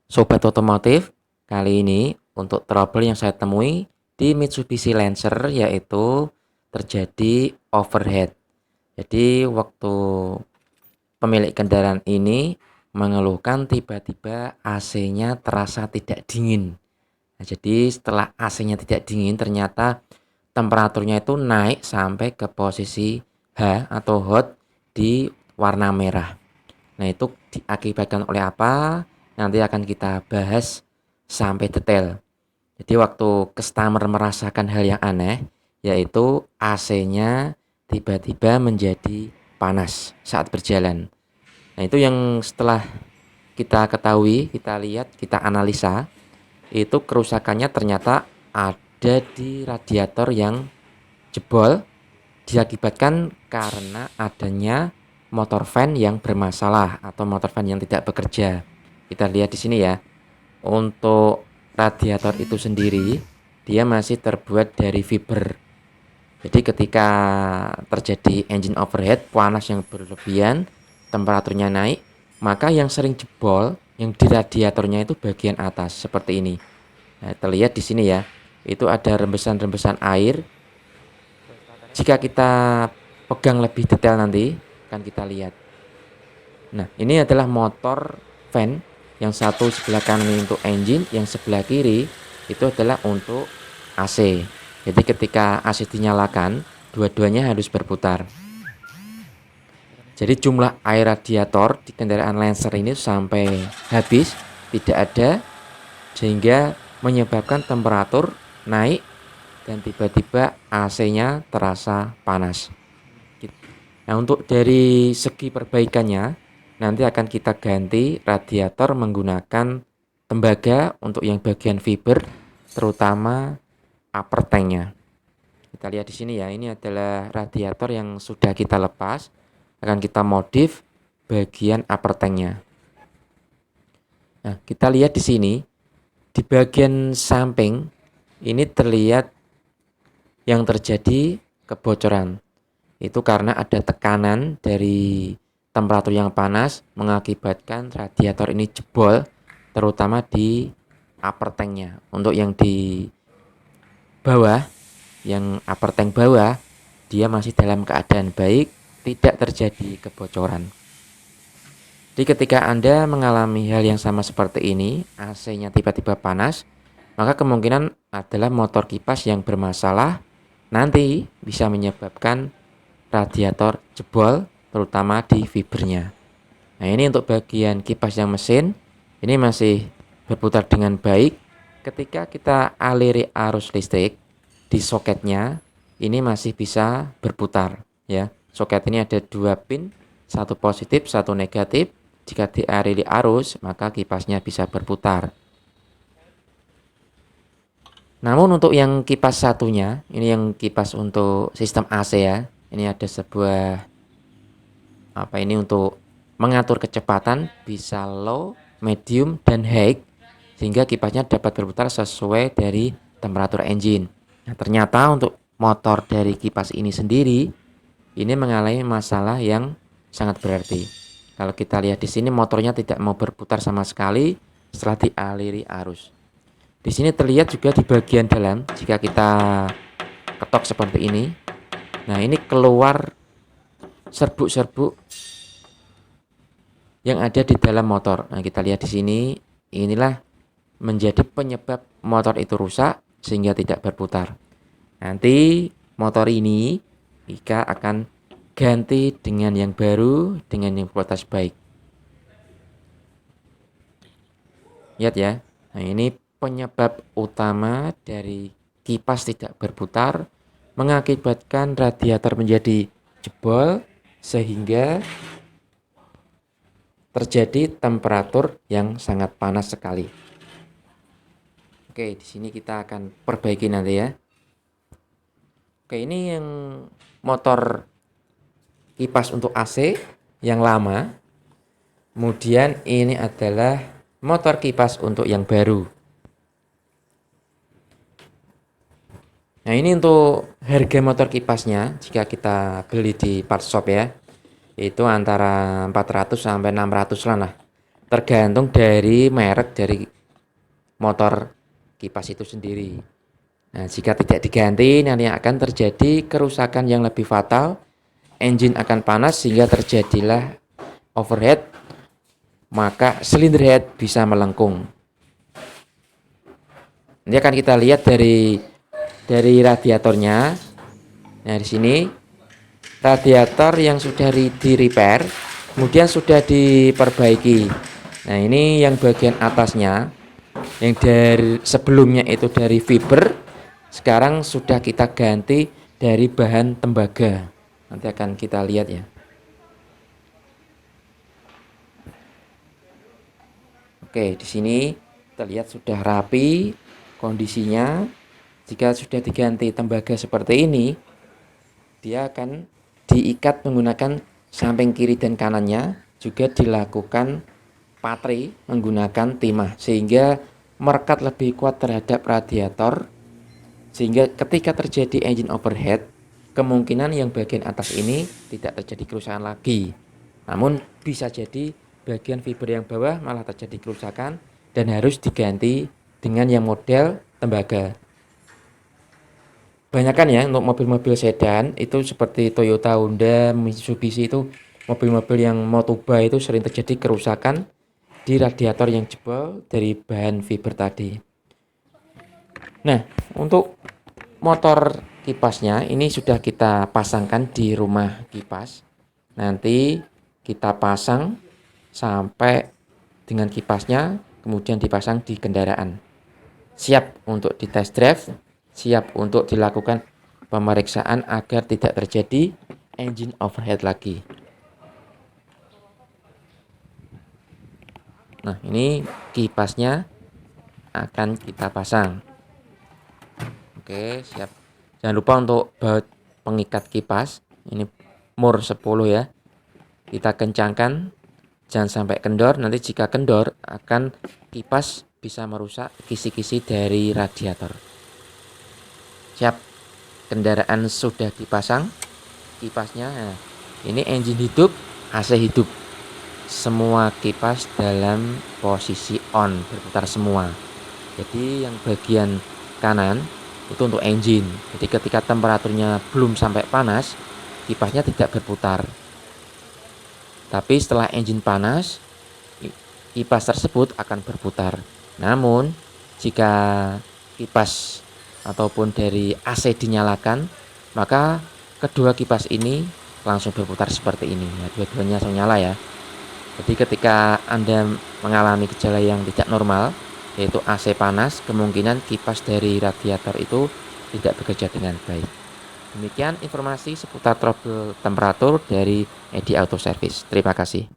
Sobat otomotif, kali ini untuk trouble yang saya temui di Mitsubishi Lancer yaitu terjadi overheat. Jadi waktu pemilik kendaraan ini mengeluhkan tiba-tiba AC-nya terasa tidak dingin. Nah, jadi setelah AC-nya tidak dingin ternyata temperaturnya itu naik sampai ke posisi H atau hot di warna merah. Nah, itu diakibatkan oleh apa? Nanti akan kita bahas sampai detail. Jadi waktu customer merasakan hal yang aneh, yaitu AC-nya tiba-tiba menjadi panas saat berjalan. Nah, itu yang setelah kita ketahui, kita lihat, kita analisa, itu kerusakannya ternyata ada di radiator yang jebol diakibatkan karena adanya motor fan yang bermasalah atau motor fan yang tidak bekerja. Kita lihat di sini ya. Untuk radiator itu sendiri, dia masih terbuat dari fiber. Jadi ketika terjadi engine overheat, panas yang berlebihan, temperaturnya naik, maka yang sering jebol, yang di radiatornya itu bagian atas seperti ini. Nah, terlihat di sini ya. Itu ada rembesan-rembesan air. Jika kita pegang lebih detail nanti akan kita lihat. Nah, ini adalah motor fan yang satu sebelah kanan ini untuk engine, yang sebelah kiri itu adalah untuk AC. Jadi ketika AC dinyalakan, dua-duanya harus berputar. Jadi jumlah air radiator di kendaraan Lancer ini sampai habis, tidak ada, sehingga menyebabkan temperatur naik dan tiba-tiba AC-nya terasa panas. Nah, untuk dari segi perbaikannya, nanti akan kita ganti radiator menggunakan tembaga untuk yang bagian fiber, terutama upper tanknya. Kita lihat di sini ya, ini adalah radiator yang sudah kita lepas, akan kita modif bagian upper tanknya. Nah, kita lihat di sini, di bagian samping ini terlihat yang terjadi kebocoran. Itu karena ada tekanan dari temperatur yang panas mengakibatkan radiator ini jebol, terutama di upper tanknya. Untuk yang di bawah, yang upper tank bawah, dia masih dalam keadaan baik, tidak terjadi kebocoran. Jadi ketika Anda mengalami hal yang sama seperti ini, AC-nya tiba-tiba panas, maka kemungkinan adalah motor kipas yang bermasalah, nanti bisa menyebabkan radiator jebol, terutama di fibernya. Nah, ini untuk bagian kipas yang mesin, ini masih berputar dengan baik. Ketika kita aliri arus listrik di soketnya, ini masih bisa berputar ya. Soket ini ada dua pin, satu positif, satu negatif. Jika dialiri arus, maka kipasnya bisa berputar. Namun untuk yang kipas satunya, ini yang kipas untuk sistem AC ya. Ini ada sebuah ini untuk mengatur kecepatan bisa low, medium, dan high sehingga kipasnya dapat berputar sesuai dari temperatur engine. Nah, ternyata untuk motor dari kipas ini sendiri ini mengalami masalah yang sangat berarti. Kalau kita lihat di sini motornya tidak mau berputar sama sekali setelah dialiri arus. Di sini terlihat juga di bagian dalam jika kita ketok seperti ini. Nah, ini keluar serbuk-serbuk yang ada di dalam motor. Nah, kita lihat di sini, inilah menjadi penyebab motor itu rusak sehingga tidak berputar. Nanti motor ini Ika akan ganti dengan yang baru dengan yang kualitas baik. Lihat ya. Nah, ini penyebab utama dari kipas tidak berputar mengakibatkan radiator menjadi jebol sehingga terjadi temperatur yang sangat panas sekali. Oke, di sini kita akan perbaiki nanti ya. Oke, ini yang motor kipas untuk AC yang lama. Kemudian ini adalah motor kipas untuk yang baru. Nah, ini untuk harga motor kipasnya jika kita beli di part shop ya. Itu antara 400 sampai 600 lah. tergantung dari merek dari motor kipas itu sendiri. Nah, jika tidak diganti, nanti akan terjadi kerusakan yang lebih fatal. Engine akan panas sehingga terjadilah overheat, maka silinder head bisa melengkung. Nanti akan kita lihat dari radiatornya. Nah, di sini radiator yang sudah di repair, kemudian sudah diperbaiki. Nah, ini yang bagian atasnya, yang dari sebelumnya itu dari fiber, sekarang sudah kita ganti dari bahan tembaga. Nanti akan kita lihat ya. Oke, di sini kita lihat sudah rapi kondisinya. Jika sudah diganti tembaga seperti ini, dia akan diikat menggunakan samping kiri dan kanannya, juga dilakukan patre menggunakan timah sehingga merekat lebih kuat terhadap radiator, sehingga ketika terjadi engine overheat, kemungkinan yang bagian atas ini tidak terjadi kerusakan lagi. Namun bisa jadi bagian fiber yang bawah malah terjadi kerusakan dan harus diganti dengan yang model tembaga. Banyakan ya untuk mobil-mobil sedan itu seperti Toyota, Honda, Mitsubishi itu mobil-mobil yang Motoba itu sering terjadi kerusakan di radiator yang jebol dari bahan fiber tadi. Nah, untuk motor kipasnya ini sudah kita pasangkan di rumah kipas. Nanti kita pasang sampai dengan kipasnya, kemudian dipasang di kendaraan. Siap untuk di test drive, siap untuk dilakukan pemeriksaan agar tidak terjadi engine overheat lagi. Nah, ini kipasnya akan kita pasang. Oke, siap. Jangan lupa untuk baut pengikat kipas. Ini mur 10 ya. Kita kencangkan, jangan sampai kendor. Nanti jika kendor akan kipas bisa merusak kisi-kisi dari radiator. Siap, kendaraan sudah dipasang kipasnya. Nah, ini engine hidup, AC hidup. Semua kipas dalam posisi on, berputar semua. Jadi yang bagian kanan itu untuk engine. Jadi ketika temperaturnya belum sampai panas, kipasnya tidak berputar. Tapi setelah engine panas, kipas tersebut akan berputar. Namun jika kipas ataupun dari AC dinyalakan, maka kedua kipas ini langsung berputar seperti ini. Nah, dua-duanya langsung nyala ya. Jadi ketika Anda mengalami gejala yang tidak normal, yaitu AC panas, kemungkinan kipas dari radiator itu tidak bekerja dengan baik. Demikian informasi seputar trouble temperatur dari Edi Auto Service. Terima kasih.